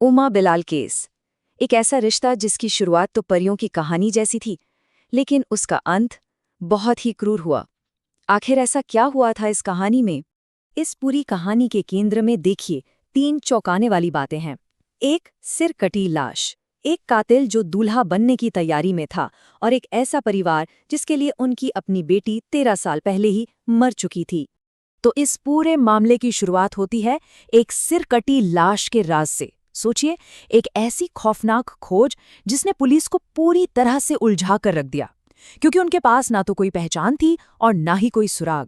Uma Bilal case. एक ऐसा रिश्ता जिसकी शुरुआत तो परियों की कहानी जैसी थी, लेकिन उसका अंत बहुत ही क्रूर हुआ। आखिर ऐसा क्या हुआ था इस कहानी में? इस पूरी कहानी के केंद्र में देखिए, 3 चौंकाने वाली बातें हैं। एक सिर कटी लाश, एक कातिल जो दूल्हा बनने की तैयारी में था, और एक ऐसा परिवार जिसके लिए उनकी अपनी बेटी 13 साल पहले ही मर चुकी थी। तो इस पूरे मामले की शुरुआत होती है एक सिर कटी लाश के राज से। सोचिए, एक ऐसी खौफनाक खोज जिसने पुलिस को पूरी तरह से उलझा कर रख दिया, क्योंकि उनके पास ना तो कोई पहचान थी और ना ही कोई सुराग।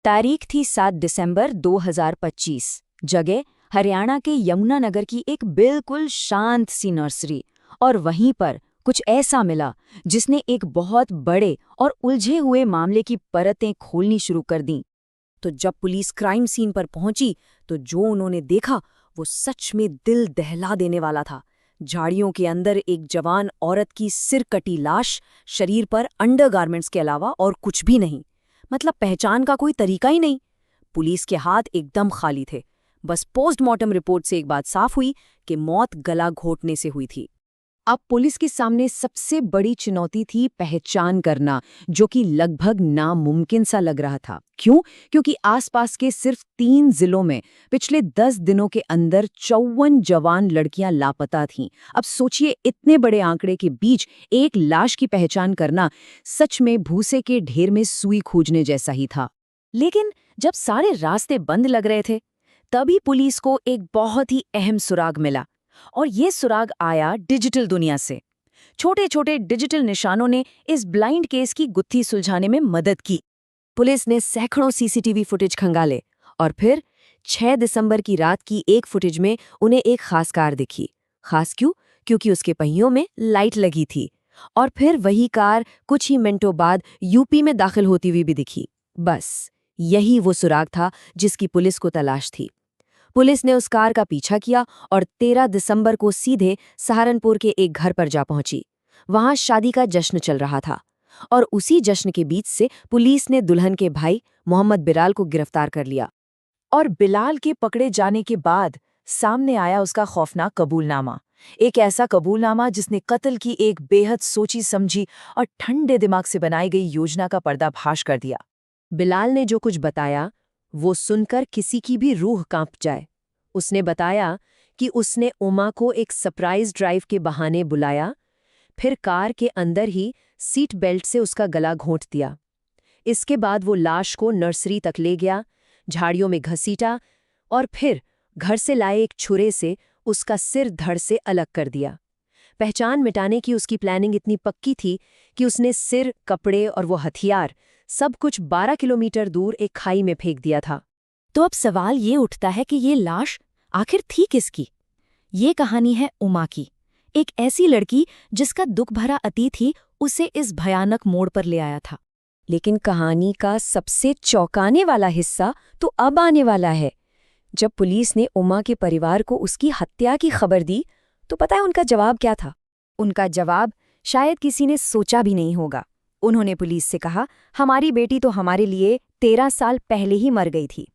तारीख थी 7 दिसंबर 2025। जगह हरियाणा के यमुनानगर की एक बिल्कुल शांत सी नर्सरी। और वहीं पर कुछ ऐसा मिला जिसने एक बहुत बड़े और उलझे हुए मामले की परतें खोलनी शुरू कर दीं। तो जब पुलिस क्राइम सीन पर पहुंची तो जो उन्होंने देखा वो सच में दिल दहला देने वाला था। झाड़ियों के अंदर एक जवान औरत की सिर कटी लाश, शरीर पर अंडरगारमेंट्स के अलावा और कुछ भी नहीं। मतलब पहचान का कोई तरीका ही नहीं। पुलिस के हाथ एकदम खाली थे। बस पोस्टमार्टम रिपोर्ट से एक बात साफ हुई कि मौत गला घोटने से हुई थी। अब पुलिस के सामने सबसे बड़ी चुनौती थी पहचान करना, जो कि लगभग नामुमकिन सा लग रहा था। क्यों? क्योंकि आसपास के सिर्फ 3 जिलों में पिछले 10 दिनों के अंदर 54 जवान लड़कियां लापता थीं। अब सोचिए, इतने बड़े आंकड़े के बीच एक लाश की पहचान करना सच में भूसे के ढेर में सुई खूंजने जैसा ही था। लेकिन जब सारे रास्ते बंद लग रहे थे, तभी पुलिस को एक बहुत ही अहम सुराग मिला। और ये सुराग आया डिजिटल दुनिया से। छोटे छोटे डिजिटल निशानों ने इस ब्लाइंड केस की गुत्थी सुलझाने में मदद की। पुलिस ने सैकड़ों सीसीटीवी फुटेज खंगाले, और फिर 6 दिसंबर की रात की एक फुटेज में उन्हें एक खास कार दिखी। खास क्यों? क्योंकि उसके पहियों में लाइट लगी थी। और फिर वही कार कुछ ही मिनटों बाद यूपी में दाखिल होती हुई भी दिखी। बस यही वो सुराग था जिसकी पुलिस को तलाश थी। पुलिस ने उस कार का पीछा किया और 13 दिसंबर को सीधे सहारनपुर के एक घर पर जा पहुंची। वहां शादी का जश्न चल रहा था, और उसी जश्न के बीच से पुलिस ने दुल्हन के भाई मोहम्मद बिलाल को गिरफ्तार कर लिया। और बिलाल के पकड़े जाने के बाद सामने आया उसका खौफनाक कबूलनामा। एक ऐसा कबूलनामा जिसने कत्ल की एक बेहद सोची समझी और ठंडे दिमाग से बनाई गई योजना का पर्दाफाश कर दिया। बिलाल ने जो कुछ बताया वो सुनकर किसी की भी रूह कांप जाए। उसने बताया कि उसने उमा को एक सरप्राइज ड्राइव के बहाने बुलाया, फिर कार के अंदर ही सीट बेल्ट से उसका गला घोंट दिया। इसके बाद वो लाश को नर्सरी तक ले गया, झाड़ियों में घसीटा, और फिर घर से लाए एक छुरे से उसका सिर धड़ से अलग कर दिया। पहचान मिटाने की उसकी प्लानिंग इतनी पक्की थी कि उसने सिर, कपड़े और वो हथियार सब कुछ 12 किलोमीटर दूर एक खाई में फेंक दिया था। तो अब सवाल ये उठता है कि ये लाश आखिर थी किसकी? ये कहानी है उमा की, एक ऐसी लड़की जिसका दुख भरा अतीत ही उसे इस भयानक मोड़ पर ले आया था। लेकिन कहानी का सबसे चौंकाने वाला हिस्सा तो अब आने वाला है। जब पुलिस ने उमा के परिवार को उसकी हत्या की खबर दी, तो पता है उनका जवाब क्या था? उनका जवाब शायद किसी ने सोचा भी नहीं होगा। उन्होंने पुलिस से कहा, हमारी बेटी तो हमारे लिए 13 साल पहले ही मर गई थी।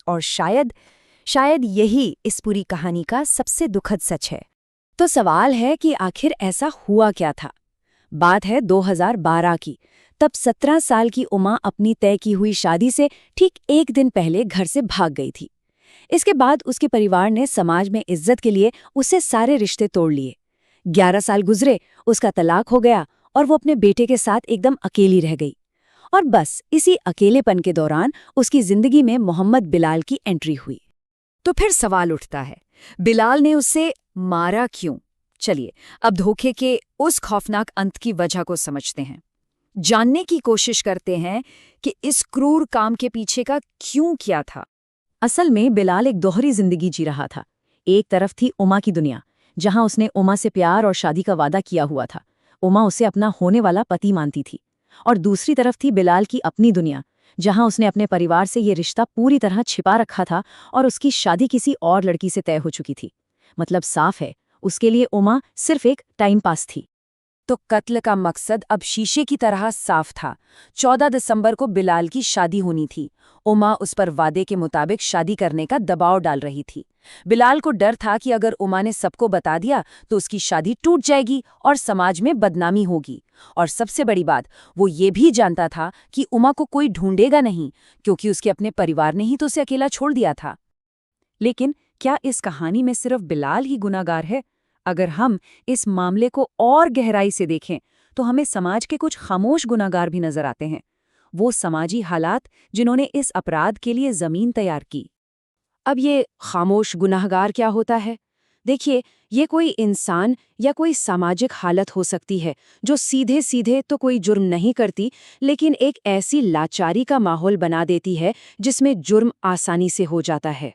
और शायद यही इस पूरी कहानी का सबसे दुखद सच है। तो सवाल है कि आखिर ऐसा हुआ क्या था? बात है 2012 की। तब 17 साल की उमा अपनी तय की हुई शादी से ठीक एक दिन पहले घर से भाग गई थी। इसके बाद उसके परिवार ने समाज में इज्जत के लिए उससे सारे रिश्ते तोड़ लिए। 11 साल गुजरे, उसका तलाक हो गया और वो अपने बेटे के साथ एकदम अकेली रह गई। और बस इसी अकेलेपन के दौरान उसकी जिंदगी में मोहम्मद बिलाल की एंट्री हुई। तो फिर सवाल उठता है, बिलाल ने उसे मारा क्यों? चलिए अब धोखे के उस खौफनाक अंत की वजह को समझते हैं। जानने की कोशिश करते हैं कि इस क्रूर काम के पीछे का क्यों क्या था। असल में बिलाल एक दोहरी जिंदगी जी रहा था। एक तरफ थी उमा की दुनिया, जहां उसने उमा से प्यार और शादी का वादा किया हुआ था। उमा उसे अपना होने वाला पति मानती थी। और दूसरी तरफ थी बिलाल की अपनी दुनिया, जहां उसने अपने परिवार से ये रिश्ता पूरी तरह छिपा रखा था और उसकी शादी किसी और लड़की से तय हो चुकी थी। मतलब साफ है, उसके लिए उमा सिर्फ एक टाइम पास थी। तो कत्ल का मकसद अब शीशे की तरह साफ था। 14 दिसंबर को बिलाल की शादी होनी थी। उमा उस पर वादे के मुताबिक शादी करने का दबाव डाल रही थी। बिलाल को डर था कि अगर उमा ने सबको बता दिया तो उसकी शादी टूट जाएगी और समाज में बदनामी होगी। और सबसे बड़ी बात, वो ये भी जानता था कि उमा को कोई ढूंढेगा नहीं, क्योंकि उसके अपने परिवार ने ही तो उसे अकेला छोड़ दिया था। लेकिन क्या इस कहानी में सिर्फ बिलाल ही गुनाहगार है? अगर हम इस मामले को और गहराई से देखें तो हमें समाज के कुछ खामोश गुनाहगार भी नजर आते हैं। वो समाजी हालात जिन्होंने इस अपराध के लिए जमीन तैयार की। अब ये खामोश गुनाहगार क्या होता है? देखिए, ये कोई इंसान या कोई सामाजिक हालत हो सकती है जो सीधे सीधे तो कोई जुर्म नहीं करती, लेकिन एक ऐसी लाचारी का माहौल बना देती है जिसमें जुर्म आसानी से हो जाता है।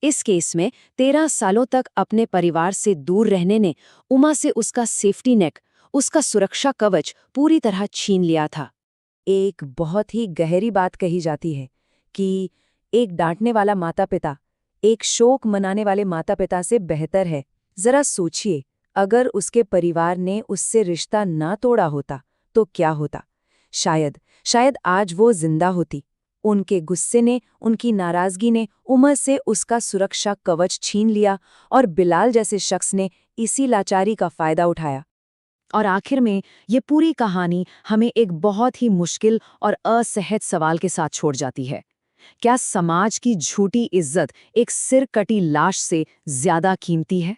इस केस में 13 सालों तक अपने परिवार से दूर रहने ने उमा से उसका सेफ्टी नेट, उसका सुरक्षा कवच पूरी तरह छीन लिया था। एक बहुत ही गहरी बात कही जाती है कि एक डांटने वाला माता पिता एक शोक मनाने वाले माता पिता से बेहतर है। जरा सोचिए, अगर उसके परिवार ने उससे रिश्ता ना तोड़ा होता तो क्या होता? शायद शायद आज वो जिंदा होती। उनके गुस्से ने, उनकी नाराजगी ने उमर से उसका सुरक्षा कवच छीन लिया और बिलाल जैसे शख्स ने इसी लाचारी का फायदा उठाया। और आखिर में ये पूरी कहानी हमें एक बहुत ही मुश्किल और असहज सवाल के साथ छोड़ जाती है। क्या समाज की झूठी इज्जत एक सिर कटी लाश से ज्यादा कीमती है?